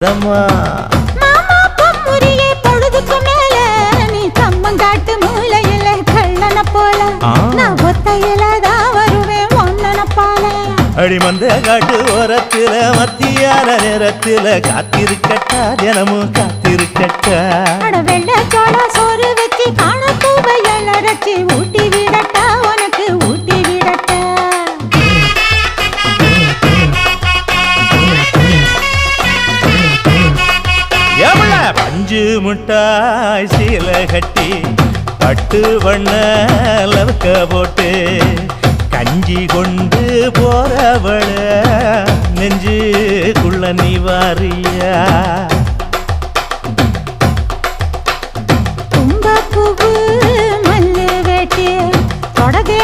மாமா பொம்முரியே பொழுதுக்கு மேல நீ கம்மங்காட்டு மூலையில கள்ளன போல நான் ஒத்தையிலதான் வருவேன் ஒன்னன போல அடிமந்த காட்டு ஓரத்துல மத்தியான நேரத்துல காத்திருக்கட்டா தினமும் காத்திருக்கட்டா வெள்ள சோள சோறு வச்சு காண பூவையல் அரைச்சி ஊட்டி விடட்டா உனக்கு ஊட்டி விடட்டா பஞ்சு முட்டாய் சீல கட்டி பட்டு வண்ண லவக்க போட்டு கஞ்சி கொண்டு போறவள நெஞ்சுக்குள்ள நீ வாரியா தும்பப்பூவு மல்லு வேட்டி தொடதே